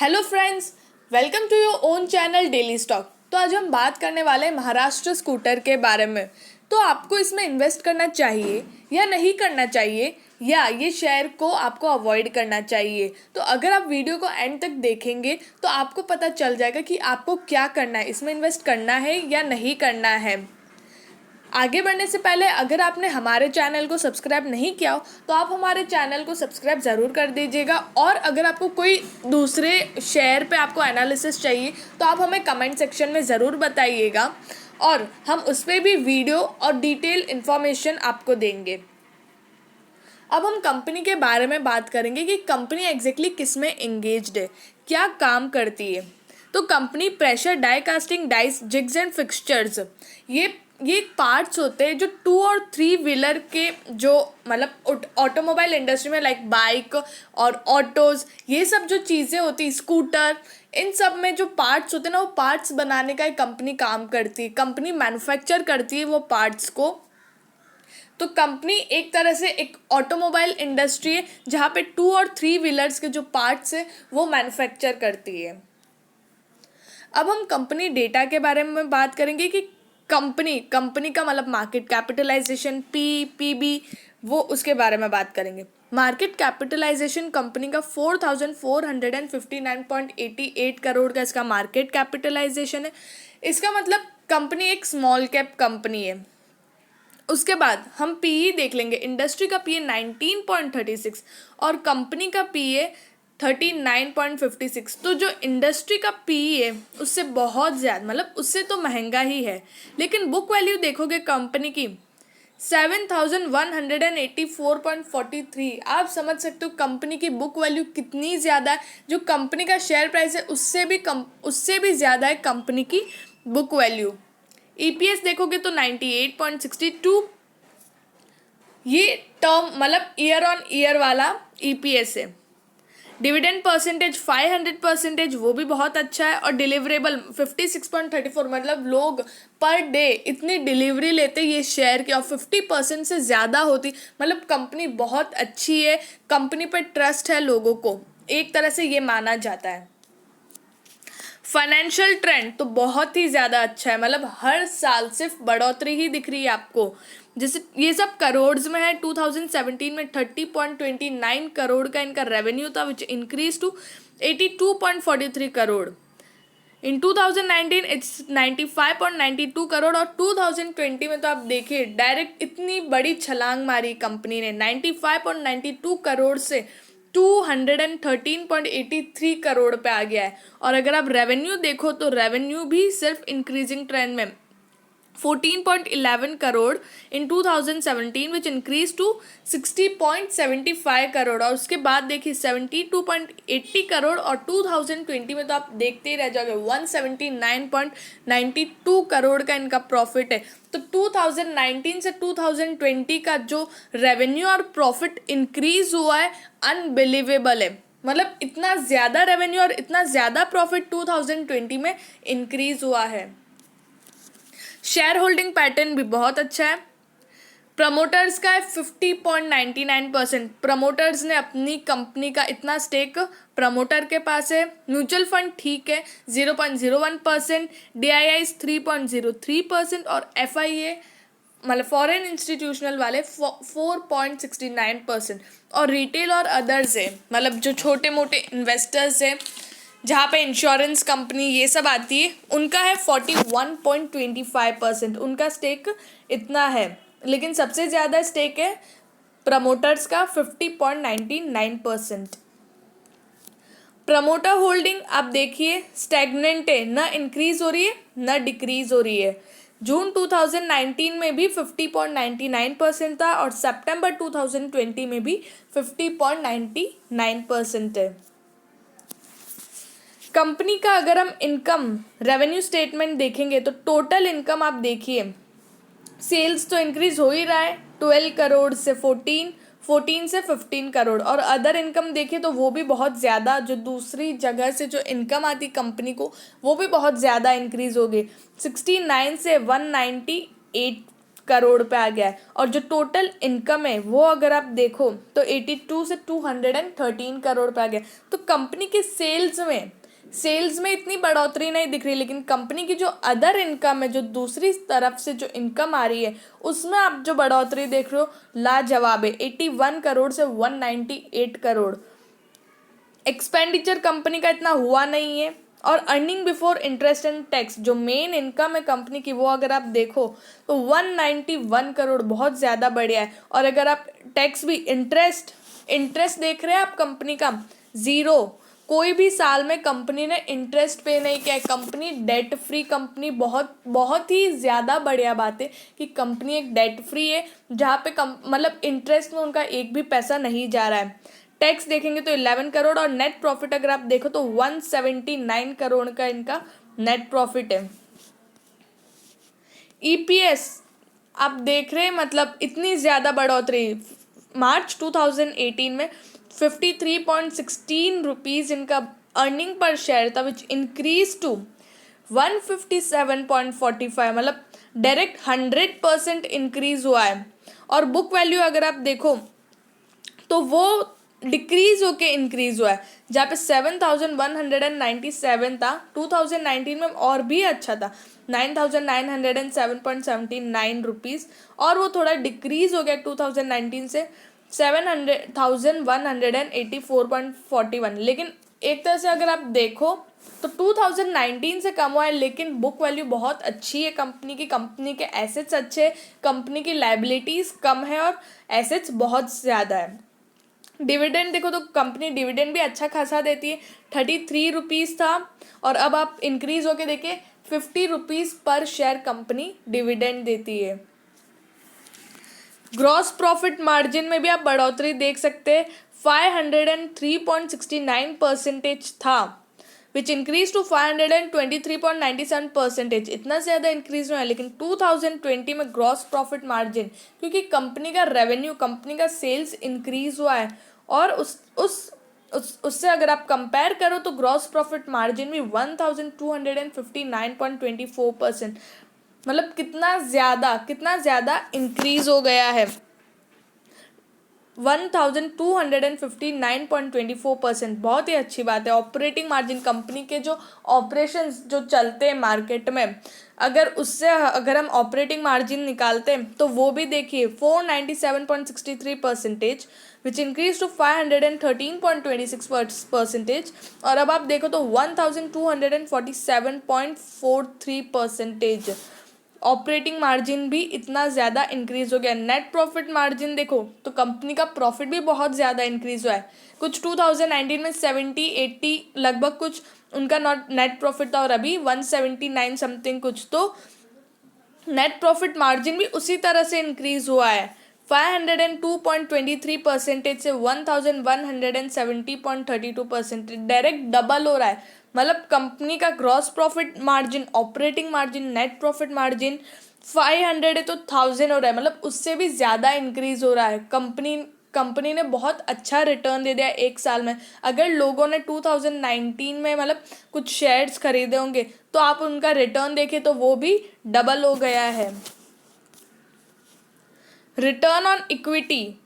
Hello friends, welcome to your own channel Daily Stock. तो आज हम बात करने वाले हैं महाराष्ट्र स्कूटर के बारे में। तो आपको इसमें इन्वेस्ट करना चाहिए या नहीं करना चाहिए, या ये शेयर को आपको अवॉइड करना चाहिए। तो अगर आप वीडियो को एंड तक देखेंगे तो आपको पता चल जाएगा कि आपको क्या करना है, इसमें इन्वेस्ट करना है या नहीं करना है। आगे बढ़ने से पहले अगर आपने हमारे चैनल को सब्सक्राइब नहीं किया हो तो आप हमारे चैनल को सब्सक्राइब ज़रूर कर दीजिएगा। और अगर आपको कोई दूसरे शेयर पे आपको एनालिसिस चाहिए तो आप हमें कमेंट सेक्शन में ज़रूर बताइएगा, और हम उस पर भी वीडियो और डिटेल इन्फॉर्मेशन आपको देंगे। अब हम कंपनी के बारे में बात करेंगे कि कंपनी एग्जैक्टली किस में एंगेज्ड है, क्या काम करती है। तो company pressure die casting dies jigs and fixtures, ये पार्ट्स होते हैं जो 2 और 3 व्हीलर के, जो मतलब ऑटोमोबाइल इंडस्ट्री में लाइक बाइक और ऑटोज़, ये सब जो चीज़ें होती, स्कूटर, इन सब में जो पार्ट्स होते हैं ना, वो पार्ट्स बनाने का एक कंपनी काम करती है। कंपनी मैन्युफैक्चर करती है वो पार्ट्स को। तो कंपनी एक तरह से एक ऑटोमोबाइल इंडस्ट्री है जहाँ पे 2 और 3 व्हीलर्स के जो पार्ट्स है वो मैन्युफैक्चर करती है। अब हम कंपनी डेटा के बारे में बात करेंगे कि कंपनी का मतलब मार्केट कैपिटलाइजेशन, पीबी, वो उसके बारे में बात करेंगे। मार्केट कैपिटलाइजेशन कंपनी का 4,459.88 करोड़ का इसका मार्केट कैपिटलाइजेशन है। इसका मतलब कंपनी एक स्मॉल कैप कंपनी है। उसके बाद हम पीई देख लेंगे। इंडस्ट्री का पीए 19.36 और कंपनी का पीए 39.56। तो जो इंडस्ट्री का पीई है उससे बहुत ज़्यादा, मतलब उससे तो महंगा ही है। लेकिन बुक वैल्यू देखोगे कंपनी की 7,184.43। आप समझ सकते हो कंपनी की बुक वैल्यू कितनी ज़्यादा है। जो कंपनी का शेयर प्राइस है उससे भी ज़्यादा है कंपनी की बुक वैल्यू। ईपीएस देखोगे तो 98.62। ये टर्म मतलब ईयर ऑन ईयर वाला ईपीएस है। डिविडेंड परसेंटेज 500%, वो भी बहुत अच्छा है। और डिलीवरेबल 56.34, मतलब लोग पर डे इतनी डिलीवरी लेते ये शेयर की, और 50% से ज़्यादा होती। मतलब कंपनी बहुत अच्छी है, कंपनी पर ट्रस्ट है लोगों को, एक तरह से ये माना जाता है। फाइनेंशियल ट्रेंड तो बहुत ही ज़्यादा अच्छा है, मतलब हर साल सिर्फ बढ़ोतरी ही दिख रही है आपको। जैसे ये सब करोड्स में है। 2017 में 30.29 करोड़ का इनका रेवेन्यू था, which increase to 82.43 crore. In 2019 it's 95.92 crore. और 2020 में तो आप देखिए डायरेक्ट इतनी बड़ी छलांग मारी कंपनी ने, 95.92 करोड़ से 213.83 करोड़ पे आ गया है। और अगर आप रेवेन्यू देखो तो रेवेन्यू भी सिर्फ इंक्रीजिंग ट्रेंड में 14.11 करोड़ इन 2017, विच इंक्रीज टू 60.75 करोड़। और उसके बाद देखिए 72.80 करोड़। और 2020 में तो आप देखते ही रह जाओगे 179.92 करोड़ का इनका प्रॉफिट है। तो 2019 से 2020 का जो रेवेन्यू और प्रॉफिट इंक्रीज हुआ है, अनबिलीवेबल है। मतलब इतना ज़्यादा रेवेन्यू और इतना ज़्यादा प्रॉफिट 2020 में इंक्रीज हुआ है। शेयर होल्डिंग पैटर्न भी बहुत अच्छा है। प्रमोटर्स का है 50.99%। प्रमोटर्स ने अपनी कंपनी का इतना स्टेक प्रमोटर के पास है। म्यूचुअल फंड ठीक है 0.01%, DII 3.03% और FIA मतलब फॉरेन इंस्टीट्यूशनल वाले 4.69%। और रिटेल और अदर्स है, मतलब जो छोटे मोटे इन्वेस्टर्स है जहाँ पे इंश्योरेंस कंपनी ये सब आती है, उनका है 41.25%। उनका स्टेक इतना है। लेकिन सबसे ज़्यादा स्टेक है प्रमोटर्स का 50.99%। प्रमोटर होल्डिंग आप देखिए स्टैग्नेंट है, ना इंक्रीज हो रही है ना डिक्रीज हो रही है। जून 2019 में भी 50.99% था और सितंबर 2020 में भी 50.99% है। कंपनी का अगर हम इनकम रेवेन्यू स्टेटमेंट देखेंगे तो टोटल इनकम आप देखिए, सेल्स तो इंक्रीज हो ही रहा है 12 करोड़ से 14 से 15 करोड़। और अदर इनकम देखें तो वो भी बहुत ज़्यादा, जो दूसरी जगह से जो इनकम आती कंपनी को वो भी बहुत ज़्यादा इंक्रीज हो गई, 69 से 198 करोड़ पे आ गया है। और जो टोटल इनकम है वो अगर आप देखो तो 82 से 213 करोड़ पे आ गया। तो कंपनी के सेल्स में इतनी बढ़ोतरी नहीं दिख रही, लेकिन कंपनी की जो अदर इनकम है, जो दूसरी तरफ से जो इनकम आ रही है, उसमें आप जो बढ़ोतरी देख रहे हो लाजवाब है। 81 करोड़ से 198 करोड़। एक्सपेंडिचर कंपनी का इतना हुआ नहीं है। और earning before interest and tax, जो मेन इनकम है कंपनी की, वो अगर आप देखो तो 191 करोड़, बहुत ज़्यादा बढ़िया है। और अगर आप टैक्स भी इंटरेस्ट देख रहे हैं आप कंपनी का, ज़ीरो। कोई भी साल में कंपनी ने इंटरेस्ट पे नहीं किया है। कंपनी डेट फ्री कंपनी, बहुत बहुत ही ज़्यादा बढ़िया बात है कि कंपनी एक डेट फ्री है, जहाँ पे मतलब इंटरेस्ट में उनका एक भी पैसा नहीं जा रहा है। टैक्स देखेंगे तो 11 करोड़, और नेट प्रॉफिट अगर आप देखो तो 179 करोड़ का इनका नेट प्रॉफिट है। ईपीएस आप देख रहे हैं, मतलब इतनी ज़्यादा बढ़ोतरी। मार्च 2018 में 53.16 रुपीज़ इनका अर्निंग पर शेयर था, विच इंक्रीज टू 157.45, मतलब डायरेक्ट 100% इंक्रीज हुआ है। और बुक वैल्यू अगर आप देखो तो वो डिक्रीज होके इंक्रीज हुआ है, जहाँ पे 7,197 था 2019 में, और भी अच्छा था 9,907.79 रुपीज़, और वो थोड़ा डिक्रीज हो गया 2019 से 7,184.41। लेकिन एक तरह से अगर आप देखो तो 2019 से कम हुआ है, लेकिन बुक वैल्यू बहुत अच्छी है कंपनी की। कंपनी के एसेट्स अच्छे, कंपनी की लाइबिलिटीज़ कम है और एसेट्स बहुत ज़्यादा है। डिविडेंड देखो तो कंपनी डिविडेंड भी अच्छा खासा देती है। 33 रुपीज़ था, और अब आप इंक्रीज होके देखिए 50 रुपीज़ पर शेयर कंपनी डिविडेंड देती है। ग्रॉस प्रॉफिट मार्जिन में भी आप बढ़ोतरी देख सकते हैं। 503.69% था, विच इंक्रीज टू 523.97%। इतना ज़्यादा इंक्रीज हुआ है, लेकिन 2020 में ग्रॉस प्रॉफिट मार्जिन, क्योंकि कंपनी का रेवेन्यू, कंपनी का सेल्स इंक्रीज हुआ है, और उससे अगर आप कंपेयर करो तो ग्रॉस प्रॉफिट मार्जिन भी 1259.24%, मतलब कितना ज़्यादा इंक्रीज हो गया है। 1259.24%, बहुत ही अच्छी बात है। ऑपरेटिंग मार्जिन, कंपनी के जो ऑपरेशंस जो चलते हैं मार्केट में, अगर हम ऑपरेटिंग मार्जिन निकालते हैं तो वो भी देखिए 497.63%, विच इंक्रीज टू 513.26%। और अब आप देखो तो 1247.43%। ऑपरेटिंग मार्जिन भी इतना ज़्यादा इंक्रीज हो गया। नेट प्रॉफिट मार्जिन देखो तो कंपनी का प्रॉफिट भी बहुत ज़्यादा इंक्रीज हुआ है। कुछ 2019 में 70-80 लगभग कुछ उनका नेट प्रॉफिट था, और अभी 179 समथिंग कुछ। तो नेट प्रॉफिट मार्जिन भी उसी तरह से इंक्रीज हुआ है, 502.23% से 1170.32%, डायरेक्ट डबल हो रहा है। मतलब कंपनी का gross profit margin, operating margin, net profit margin 500 है तो 1000 हो रहा है, मतलब उससे भी ज़्यादा इंक्रीज हो रहा है। कंपनी ने बहुत अच्छा रिटर्न दे दिया एक साल में। अगर लोगों ने 2019 में मतलब कुछ शेयर्स खरीदे होंगे तो आप उनका रिटर्न देखें तो वो भी डबल हो गया है। रिटर्न ऑन इक्विटी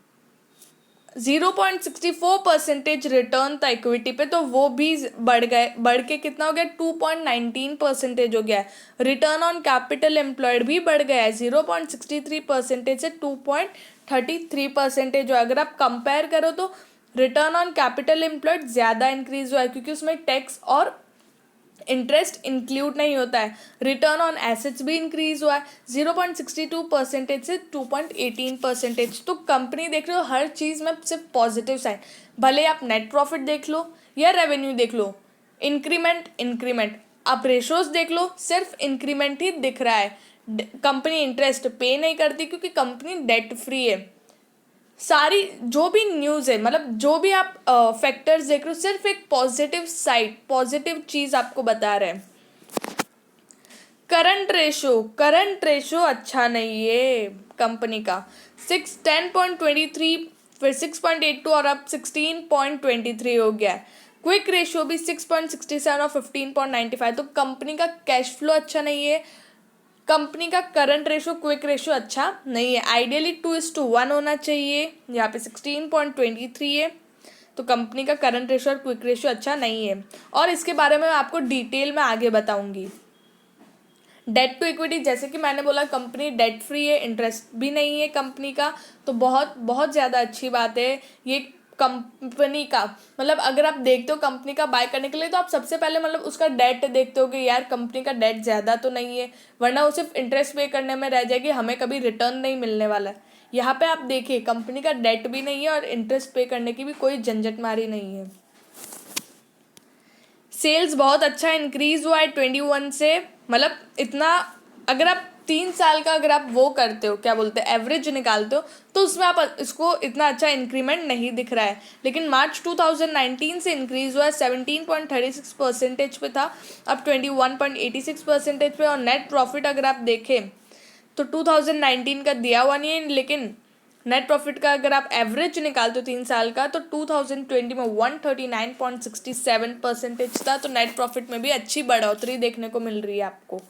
0.64% रिटर्न था इक्विटी पे, तो वो भी बढ़ के कितना हो गया 2.19% हो गया है। रिटर्न ऑन कैपिटल एम्प्लॉयड भी बढ़ गया है 0.63% से 2.33%। जो अगर आप कंपेयर करो तो रिटर्न ऑन कैपिटल एम्प्लॉयड ज़्यादा इंक्रीज हुआ है, क्योंकि उसमें टैक्स और इंटरेस्ट इंक्लूड नहीं होता है। रिटर्न ऑन एसेट्स भी इंक्रीज हुआ है 0.62% से 2.18%। तो कंपनी देख रहे हो हर चीज़ में सिर्फ पॉजिटिव साइन, भले आप नेट प्रॉफिट देख लो या रेवेन्यू देख लो, इंक्रीमेंट आप रेशोज देख लो, सिर्फ इंक्रीमेंट ही दिख रहा है। कंपनी इंटरेस्ट पे नहीं करती क्योंकि कंपनी डेट फ्री है। सारी जो भी न्यूज़ है, मतलब जो भी आप फैक्टर्स देख रहे हो, सिर्फ एक पॉजिटिव चीज़ आपको बता रहे हैं। करंट रेशो अच्छा नहीं है कंपनी का। 10.23, फिर 6.82 और अब 16.23 हो गया है। क्विक रेशो भी 6.67 और 15.95। तो कंपनी का कैश फ्लो अच्छा नहीं है, कंपनी का करंट रेशो क्विक रेशो अच्छा नहीं है, आइडियली 2:1 होना चाहिए, यहाँ पे 16.23 है। तो कंपनी का करंट रेशो और क्विक रेशो अच्छा नहीं है, और इसके बारे में मैं आपको डिटेल में आगे बताऊंगी। डेट टू इक्विटी, जैसे कि मैंने बोला कंपनी डेट फ्री है, इंटरेस्ट भी नहीं है कंपनी का, तो बहुत बहुत ज़्यादा अच्छी बात है ये कंपनी का। मतलब अगर आप देखते हो कंपनी का बाय करने के लिए, तो आप सबसे पहले मतलब उसका डेट देखते हो कि यार कंपनी का डेट ज़्यादा तो नहीं है, वरना वो सिर्फ इंटरेस्ट पे करने में रह जाएगी, हमें कभी रिटर्न नहीं मिलने वाला है। यहाँ पे आप देखिए कंपनी का डेट भी नहीं है और इंटरेस्ट पे करने की भी कोई झंझटमारी नहीं है। सेल्स बहुत अच्छा इंक्रीज हुआ है 21 से, मतलब इतना, अगर आप 3 साल का अगर आप वो करते हो क्या बोलते हैं एवरेज निकालते हो, तो उसमें आप इसको इतना अच्छा इंक्रीमेंट नहीं दिख रहा है। लेकिन मार्च 2019 से इंक्रीज हुआ है, 17.36% पे था, अब 21.86% पे। और नेट प्रॉफिट अगर आप देखें तो 2019 का दिया हुआ नहीं है, लेकिन नेट प्रॉफिट का अगर आप एवरेज निकालते हो 3 साल का, तो 2020 में 139.67% था। तो नेट प्रॉफिट में भी अच्छी बढ़ोतरी देखने को मिल रही है आपको।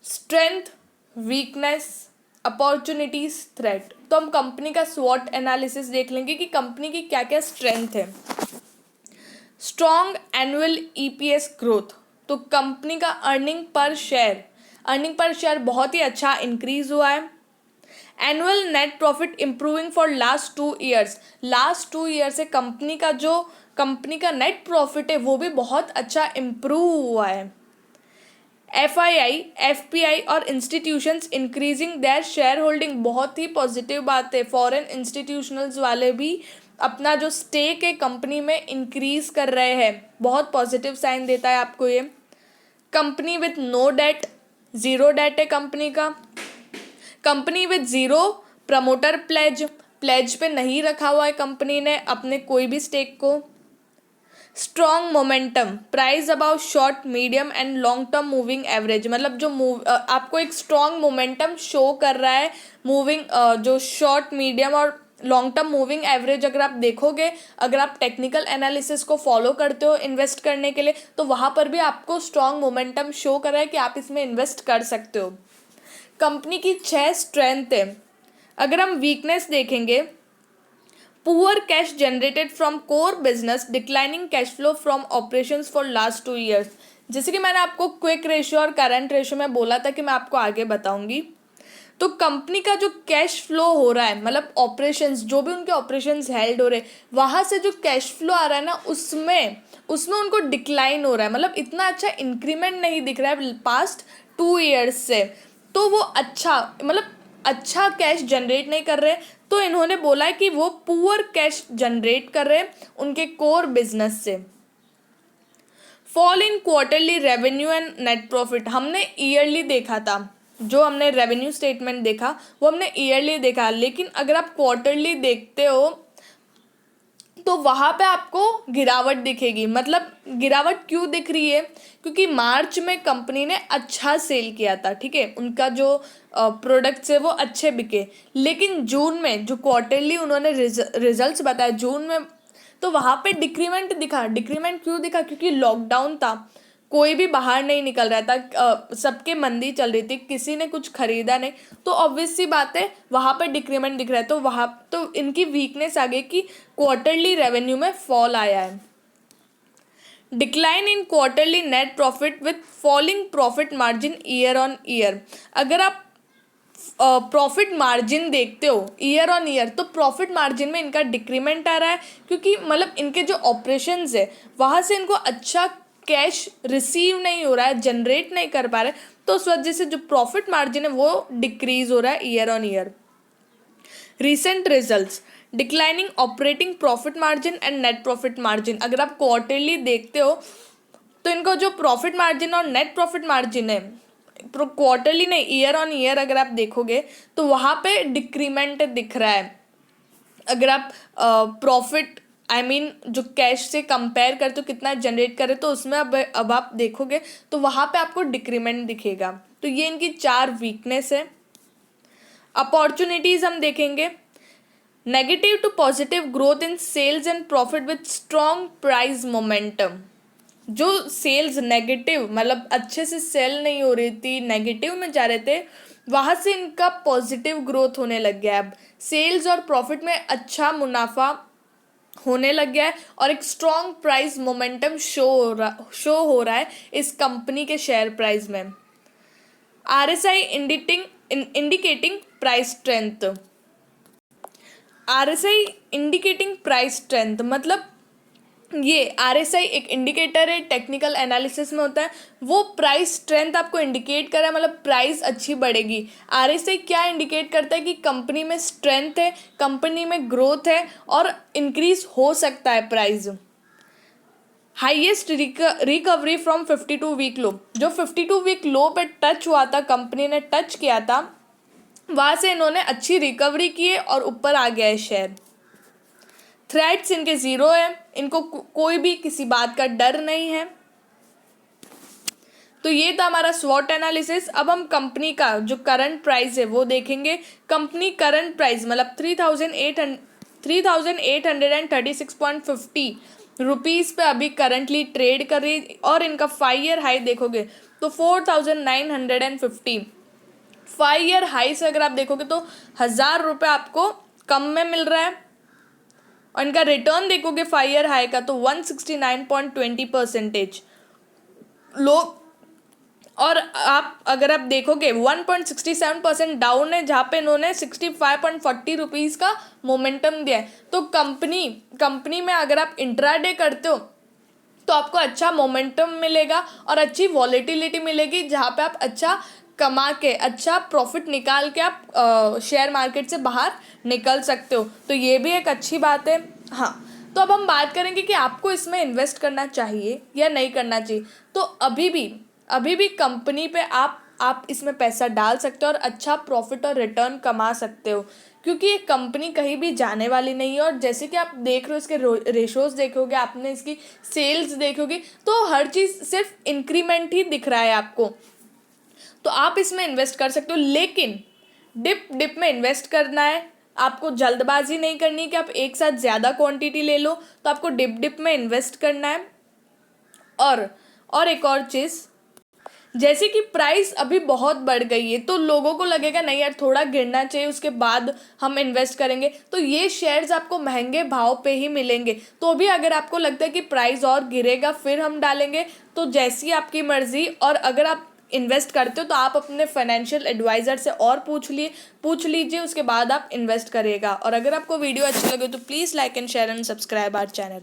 स्ट्रेंथ, वीकनेस, अपॉर्चुनिटीज, थ्रेट, तो हम कंपनी का स्वॉट एनालिसिस देख लेंगे कि कंपनी की क्या क्या स्ट्रेंथ है। स्ट्रॉन्ग एनुअल ईपीएस ग्रोथ, तो कंपनी का अर्निंग पर शेयर बहुत ही अच्छा इंक्रीज हुआ है। Annual net profit improving for last 2 year से कंपनी का नेट प्रॉफिट है वो भी बहुत अच्छा इम्प्रूव हुआ है। एफआईआई, एफपीआई और institutions increasing their share holding, बहुत ही पॉजिटिव बात है। फॉरेन इंस्टीट्यूशनल्स वाले भी अपना जो स्टेक है कंपनी में इंक्रीज कर रहे हैं, बहुत पॉजिटिव साइन देता है आपको ये। Company with no debt, zero debt है कंपनी का। Company with zero promoter pledge पे नहीं रखा हुआ है कंपनी ने अपने कोई भी स्टेक को। Strong momentum, price about short, medium and long term moving average, मतलब जो आपको एक स्ट्रॉन्ग मोमेंटम शो कर रहा है मूविंग, जो शॉर्ट, मीडियम और लॉन्ग टर्म मूविंग एवरेज अगर आप देखोगे, अगर आप टेक्निकल एनालिसिस को फॉलो करते हो इन्वेस्ट करने के लिए, तो वहाँ पर भी आपको स्ट्रॉन्ग मोमेंटम शो कर रहा है कि आप इसमें इन्वेस्ट कर सकते हो। कंपनी की 6 स्ट्रेंथ है। अगर हम वीकनेस देखेंगे, poor cash generated from core business, declining cash flow from operations for last 2 years. जैसे कि मैंने आपको क्विक रेशियो और करंट रेशियो में बोला था कि मैं आपको आगे बताऊंगी, तो कंपनी का जो कैश फ्लो हो रहा है, मतलब ऑपरेशंस, जो भी उनके ऑपरेशंस हेल्ड हो रहे हैं, वहाँ से जो कैश फ्लो आ रहा है ना, उसमें उनको डिक्लाइन हो रहा है, मतलब इतना अच्छा इंक्रीमेंट नहीं दिख रहा है पास्ट 2 ईयर्स से। तो वो अच्छा कैश जनरेट नहीं कर रहे, तो इन्होंने बोला है कि वो पुअर कैश जनरेट कर रहे हैं उनके कोर बिजनेस से। Fall in quarterly revenue and net profit, हमने ईयरली देखा था, जो हमने रेवेन्यू स्टेटमेंट देखा वो हमने ईयरली देखा, लेकिन अगर आप क्वार्टरली देखते हो तो वहाँ पे आपको गिरावट दिखेगी। मतलब गिरावट क्यों दिख रही है, क्योंकि मार्च में कंपनी ने अच्छा सेल किया था, ठीक है, उनका जो प्रोडक्ट्स है वो अच्छे बिके, लेकिन जून में जो क्वार्टरली उन्होंने रिजल्ट्स बताए जून में, तो वहाँ पे डिक्रीमेंट दिखा। डिक्रीमेंट क्यों दिखा, क्योंकि लॉकडाउन था, कोई भी बाहर नहीं निकल रहा था, सबके मंदी चल रही थी, किसी ने कुछ खरीदा नहीं, तो ऑब्वियस सी बात है वहाँ पर डिक्रीमेंट दिख रहा है। तो वहाँ तो इनकी वीकनेस आ गई कि क्वार्टरली रेवेन्यू में फॉल आया है। Decline in quarterly net profit with falling profit margin year on year. अगर आप प्रॉफिट मार्जिन देखते हो ईयर ऑन ईयर, तो प्रॉफिट मार्जिन में इनका डिक्रीमेंट आ रहा है, क्योंकि मतलब इनके जो ऑपरेशंस है वहाँ से इनको अच्छा कैश रिसीव नहीं हो रहा है, जनरेट नहीं कर पा रहे, तो उस वजह से जो प्रॉफिट मार्जिन है वो डिक्रीज हो रहा है year on year. Recent results, declining operating profit margin and net profit margin. अगर आप क्वार्टरली देखते हो तो इनको जो प्रॉफिट मार्जिन और नेट प्रॉफिट मार्जिन है, क्वार्टरली नहीं ईयर ऑन ईयर अगर आप देखोगे तो वहाँ पे डिक्रीमेंट दिख रहा है। अगर आप प्रॉफिट जो कैश से कंपेयर करते हो कितना जनरेट करे, तो उसमें अब आप देखोगे तो वहाँ पे आपको डिक्रीमेंट दिखेगा। तो ये इनकी 4 वीकनेस है। अपॉर्चुनिटीज़ हम देखेंगे, negative to positive growth in sales and profit with strong price momentum. जो सेल्स नेगेटिव, मतलब अच्छे से सेल नहीं हो रही थी, नेगेटिव में जा रहे थे, वहाँ से इनका पॉजिटिव ग्रोथ होने लग गया। अब सेल्स और प्रॉफिट में अच्छा मुनाफा होने लग गया है और एक स्ट्रॉन्ग प्राइस मोमेंटम शो हो रहा है इस कंपनी के शेयर प्राइस में। RSI indicating price strength. RSI indicating price strength मतलब ये RSI एक इंडिकेटर है, टेक्निकल एनालिसिस में होता है। वो प्राइस स्ट्रेंथ आपको इंडिकेट कर रहा है, मतलब प्राइस अच्छी बढ़ेगी। RSI क्या इंडिकेट करता है कि कंपनी में स्ट्रेंथ है, कंपनी में ग्रोथ है और इंक्रीज हो सकता है price. Highest recovery from 52 week low, जो 52 वीक लो पे टच हुआ था, कंपनी ने टच किया था, वहाँ से इन्होंने अच्छी रिकवरी की है और ऊपर आ गया है शेयर। थ्रेट्स इनके ज़ीरो है, इनको कोई भी किसी बात का डर नहीं है। तो ये था हमारा स्वॉट एनालिसिस। अब हम कंपनी का जो करंट प्राइस है वो देखेंगे। कंपनी करंट प्राइस मतलब 3,836.50 रुपीज़ पे अभी करंटली ट्रेड कर रही और इनका 5 ईयर हाई देखोगे तो 4,950। 5 ईयर हाई से अगर आप देखोगे तो 1,000 रुपये आपको कम में मिल रहा है और इनका रिटर्न देखोगे 5 ईयर हाई का तो 169.20% लोग। और आप अगर आप देखोगे 1.67% डाउन है, जहाँ पे इन्होंने 65.40 रुपीज़ का मोमेंटम दिया है। तो कंपनी में अगर आप इंट्राडे करते हो तो आपको अच्छा मोमेंटम मिलेगा और अच्छी वॉलेटिलिटी मिलेगी, जहाँ पे आप अच्छा कमा के अच्छा प्रॉफिट निकाल के आप शेयर मार्केट से बाहर निकल सकते हो। तो ये भी एक अच्छी बात है। हाँ, तो अब हम बात करेंगे कि आपको इसमें इन्वेस्ट करना चाहिए या नहीं करना चाहिए। तो अभी भी कंपनी पे आप इसमें पैसा डाल सकते हो और अच्छा प्रॉफिट और रिटर्न कमा सकते हो, क्योंकि ये कंपनी कहीं भी जाने वाली नहीं है। और जैसे कि आप देख रहे हो, इसके रेशोज देखोगे, आपने इसकी सेल्स देखोगे, तो हर चीज़ सिर्फ इंक्रीमेंट ही दिख रहा है आपको। तो आप इसमें इन्वेस्ट कर सकते हो, लेकिन डिप में इन्वेस्ट करना है। आपको जल्दबाजी नहीं करनी है कि आप एक साथ ज़्यादा क्वांटिटी ले लो, तो आपको डिप में इन्वेस्ट करना है। और एक और चीज़, जैसे कि प्राइस अभी बहुत बढ़ गई है तो लोगों को लगेगा नहीं यार, थोड़ा गिरना चाहिए उसके बाद हम इन्वेस्ट करेंगे, तो ये शेयर्स आपको महंगे भाव पे ही मिलेंगे। तो भी अगर आपको लगता है कि प्राइस और गिरेगा फिर हम डालेंगे, तो जैसी आपकी मर्ज़ी। और अगर आप इन्वेस्ट करते हो तो आप अपने फाइनेंशियल एडवाइज़र से और पूछ लीजिए, उसके बाद आप इन्वेस्ट करिएगा। और अगर आपको वीडियो अच्छी लगे तो please like and share and subscribe our channel.